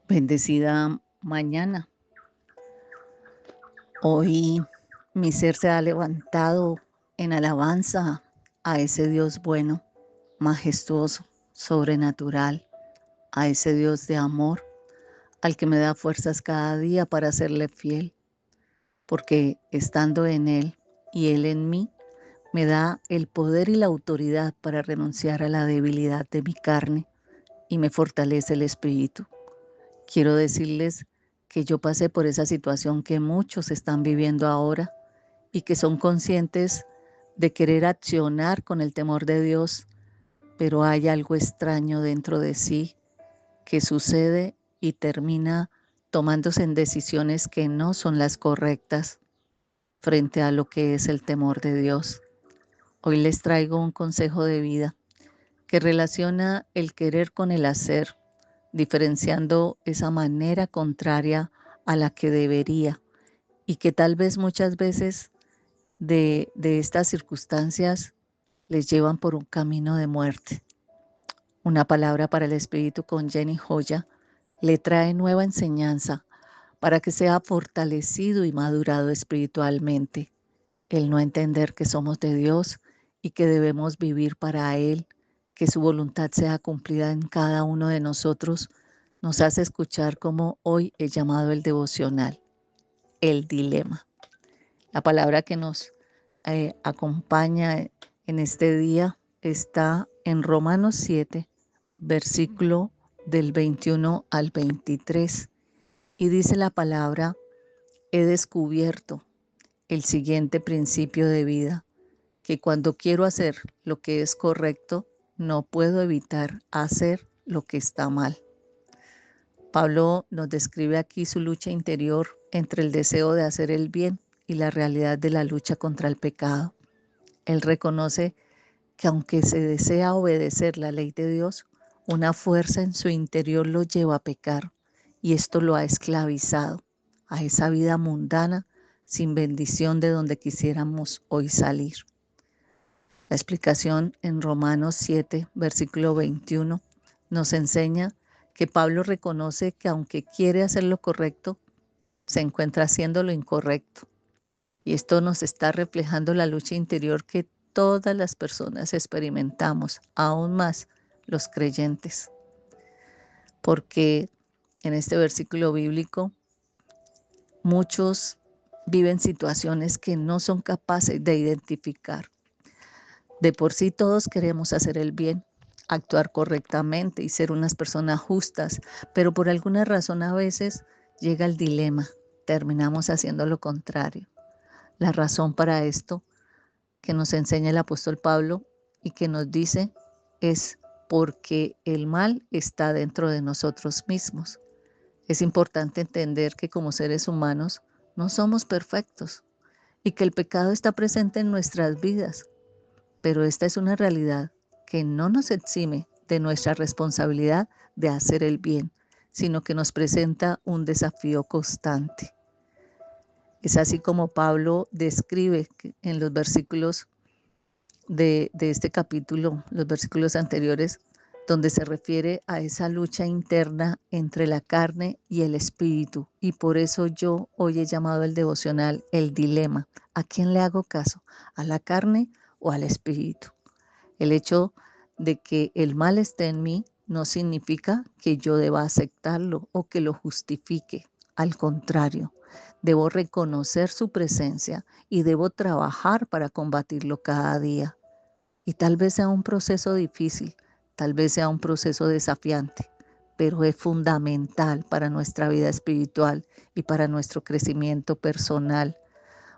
Bendecida mañana. Hoy mi ser se ha levantado en alabanza a ese Dios bueno, majestuoso, sobrenatural, a ese Dios de amor, al que me da fuerzas cada día para serle fiel, porque estando en Él y Él en mí, me da el poder y la autoridad para renunciar a la debilidad de mi carne y me fortalece el espíritu. Quiero decirles que yo pasé por esa situación que muchos están viviendo ahora y que son conscientes de querer accionar con el temor de Dios, pero hay algo extraño dentro de sí que sucede y termina tomándose en decisiones que no son las correctas frente a lo que es el temor de Dios. Hoy les traigo un consejo de vida que relaciona el querer con el hacer, diferenciando esa manera contraria a la que debería y que tal vez muchas veces de estas circunstancias les llevan por un camino de muerte. Una palabra para el espíritu con Jenny Joya le trae nueva enseñanza para que sea fortalecido y madurado espiritualmente. El no entender que somos de Dios y que debemos vivir para Él, que su voluntad sea cumplida en cada uno de nosotros, nos hace escuchar como hoy he llamado el devocional, el dilema. La palabra que nos acompaña en este día está en Romanos 7, versículo del 21 al 23. Y dice la palabra, he descubierto el siguiente principio de vida, que cuando quiero hacer lo que es correcto, no puedo evitar hacer lo que está mal. Pablo nos describe aquí su lucha interior entre el deseo de hacer el bien y la realidad de la lucha contra el pecado. Él reconoce que aunque se desea obedecer la ley de Dios, una fuerza en su interior lo lleva a pecar y esto lo ha esclavizado a esa vida mundana sin bendición de donde quisiéramos hoy salir. La explicación en Romanos 7, versículo 21, nos enseña que Pablo reconoce que aunque quiere hacer lo correcto, se encuentra haciendo lo incorrecto. Y esto nos está reflejando la lucha interior que todas las personas experimentamos, aún más los creyentes. Porque en este versículo bíblico muchos viven situaciones que no son capaces de identificar. De por sí todos queremos hacer el bien, actuar correctamente y ser unas personas justas, pero por alguna razón a veces llega el dilema, terminamos haciendo lo contrario. La razón para esto que nos enseña el apóstol Pablo y que nos dice es porque el mal está dentro de nosotros mismos. Es importante entender que como seres humanos no somos perfectos y que el pecado está presente en nuestras vidas, pero esta es una realidad que no nos exime de nuestra responsabilidad de hacer el bien, sino que nos presenta un desafío constante. Es así como Pablo describe en los versículos de este capítulo, los versículos anteriores, donde se refiere a esa lucha interna entre la carne y el espíritu. Y por eso yo hoy he llamado el devocional el dilema. ¿A quién le hago caso? ¿A la carne o al espíritu? El hecho de que el mal esté en mí no significa que yo deba aceptarlo o que lo justifique. Al contrario, debo reconocer su presencia y debo trabajar para combatirlo cada día. Y tal vez sea un proceso difícil, tal vez sea un proceso desafiante, pero es fundamental para nuestra vida espiritual y para nuestro crecimiento personal.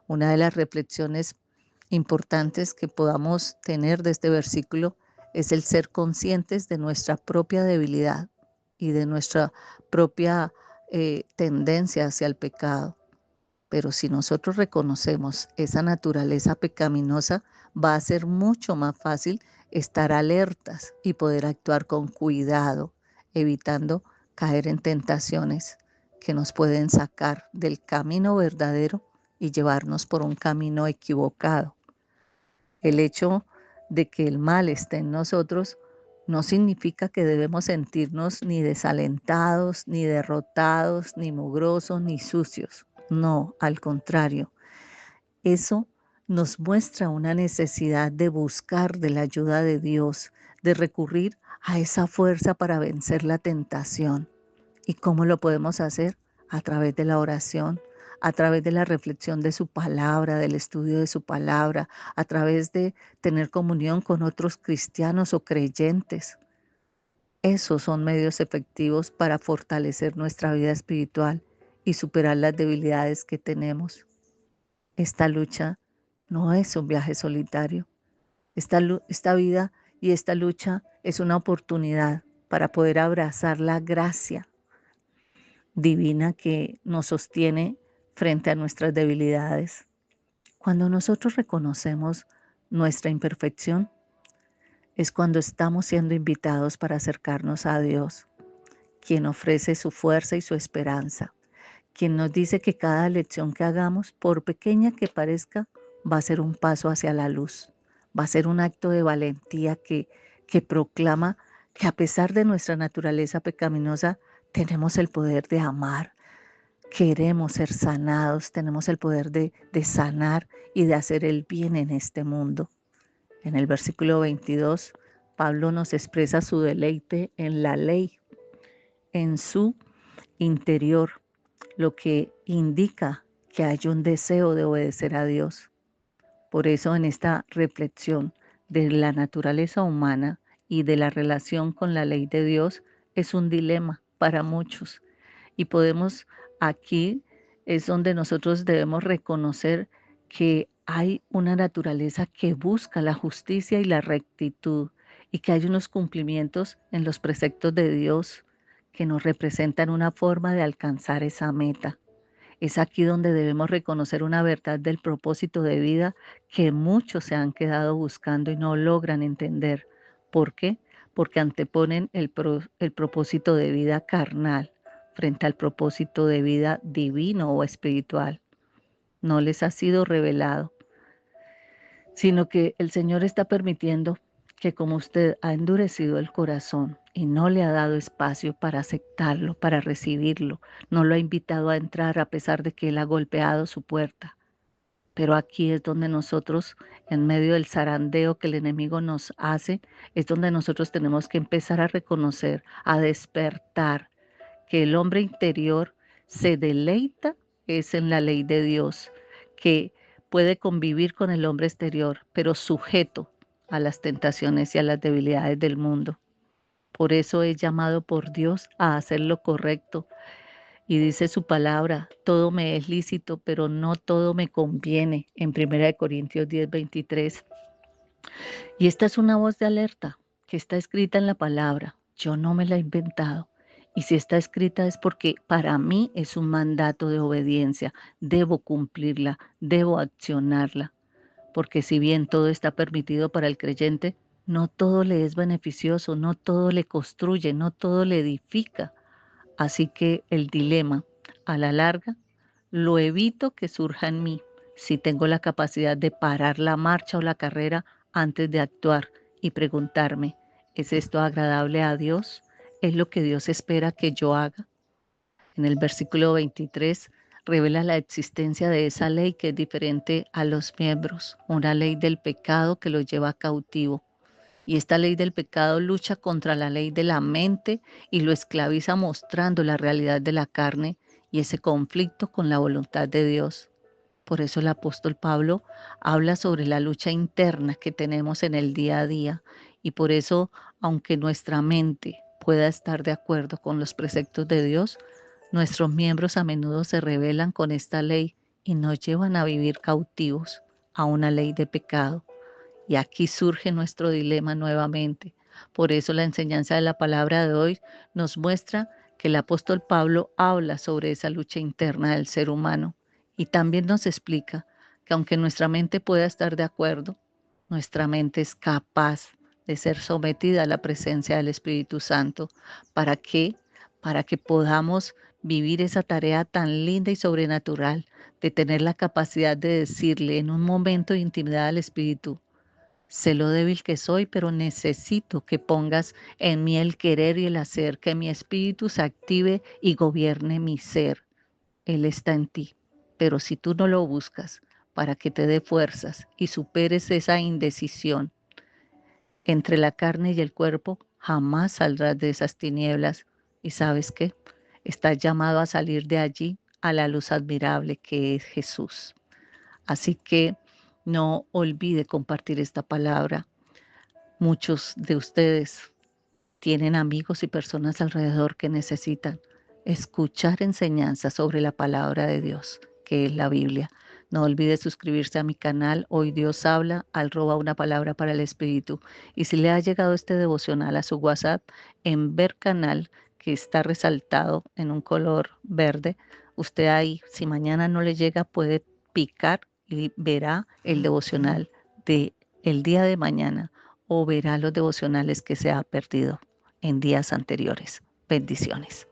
Una de las reflexiones importantes que podamos tener de este versículo es el ser conscientes de nuestra propia debilidad y de nuestra propia tendencia hacia el pecado. Pero si nosotros reconocemos esa naturaleza pecaminosa, va a ser mucho más fácil estar alertas y poder actuar con cuidado, evitando caer en tentaciones que nos pueden sacar del camino verdadero y llevarnos por un camino equivocado. El hecho de que el mal esté en nosotros No significa que debemos sentirnos ni desalentados, ni derrotados, ni mugrosos, ni sucios. No, al contrario, eso nos muestra una necesidad de buscar de la ayuda de Dios, de recurrir a esa fuerza para vencer la tentación. ¿Y cómo lo podemos hacer? A través de la oración, a través de la reflexión de su palabra, del estudio de su palabra, a través de tener comunión con otros cristianos o creyentes. Esos son medios efectivos para fortalecer nuestra vida espiritual y superar las debilidades que tenemos. Esta lucha no es un viaje solitario. Esta vida y esta lucha es una oportunidad para poder abrazar la gracia divina que nos sostiene frente a nuestras debilidades. Cuando nosotros reconocemos nuestra imperfección, es cuando estamos siendo invitados para acercarnos a Dios, quien ofrece su fuerza y su esperanza, quien nos dice que cada lección que hagamos, por pequeña que parezca, va a ser un paso hacia la luz, va a ser un acto de valentía que proclama que a pesar de nuestra naturaleza pecaminosa, tenemos el poder de amar, queremos ser sanados, tenemos el poder de sanar y de hacer el bien en este mundo. En el versículo 22, Pablo nos expresa su deleite en la ley, en su interior, lo que indica que hay un deseo de obedecer a Dios. Por eso en esta reflexión de la naturaleza humana y de la relación con la ley de Dios es un dilema para muchos. Y podemos aquí es donde nosotros debemos reconocer que hay una naturaleza que busca la justicia y la rectitud y que hay unos cumplimientos en los preceptos de Dios que nos representan una forma de alcanzar esa meta. Es aquí donde debemos reconocer una verdad del propósito de vida que muchos se han quedado buscando y no logran entender. ¿Por qué? Porque anteponen el propósito de vida carnal frente al propósito de vida divino o espiritual. No les ha sido revelado, sino que el Señor está permitiendo que como usted ha endurecido el corazón y no le ha dado espacio para aceptarlo, para recibirlo, no lo ha invitado a entrar a pesar de que Él ha golpeado su puerta. Pero aquí es donde nosotros, en medio del zarandeo que el enemigo nos hace, es donde nosotros tenemos que empezar a reconocer, a despertar, que el hombre interior se deleita es en la ley de Dios, que puede convivir con el hombre exterior, pero sujeto a las tentaciones y a las debilidades del mundo. Por eso es llamado por Dios a hacer lo correcto. Y dice su palabra, todo me es lícito, pero no todo me conviene, en 1 Corintios 10:23. Y esta es una voz de alerta que está escrita en la palabra. Yo no me la he inventado. Y si está escrita es porque para mí es un mandato de obediencia. Debo cumplirla, debo accionarla. Porque si bien todo está permitido para el creyente, no todo le es beneficioso, no todo le construye, no todo le edifica. Así que el dilema, a la larga, lo evito que surja en mí si tengo la capacidad de parar la marcha o la carrera antes de actuar y preguntarme, ¿es esto agradable a Dios? ¿Es lo que Dios espera que yo haga? En el versículo 23 revela la existencia de esa ley que es diferente a los miembros, una ley del pecado que los lleva cautivo. Y esta ley del pecado lucha contra la ley de la mente y lo esclaviza mostrando la realidad de la carne y ese conflicto con la voluntad de Dios. Por eso el apóstol Pablo habla sobre la lucha interna que tenemos en el día a día y por eso, aunque nuestra mente pueda estar de acuerdo con los preceptos de Dios, nuestros miembros a menudo se rebelan con esta ley y nos llevan a vivir cautivos a una ley de pecado. Y aquí surge nuestro dilema nuevamente. Por eso la enseñanza de la palabra de hoy nos muestra que el apóstol Pablo habla sobre esa lucha interna del ser humano y también nos explica que aunque nuestra mente pueda estar de acuerdo, nuestra mente es capaz de ser sometida a la presencia del Espíritu Santo. ¿Para qué? Para que podamos vivir esa tarea tan linda y sobrenatural de tener la capacidad de decirle en un momento de intimidad al Espíritu, Sé lo débil que soy, pero necesito que pongas en mí el querer y el hacer, que mi espíritu se active y gobierne mi ser. Él está en ti, pero si tú no lo buscas para que te dé fuerzas y superes esa indecisión entre la carne y el cuerpo, jamás saldrás de esas tinieblas. ¿Y sabes qué? Estás llamado a salir de allí a la luz admirable que es Jesús. Así que no olvide compartir esta palabra. Muchos de ustedes tienen amigos y personas alrededor que necesitan escuchar enseñanzas sobre la palabra de Dios, que es la Biblia. No olvide suscribirse a mi canal. Hoy Dios habla, @una palabra para el Espíritu. Y si le ha llegado este devocional a su WhatsApp, en ver canal, que está resaltado en un color verde, usted ahí, si mañana no le llega, puede picar y verá el devocional de el día de mañana o verá los devocionales que se ha perdido en días anteriores. Bendiciones.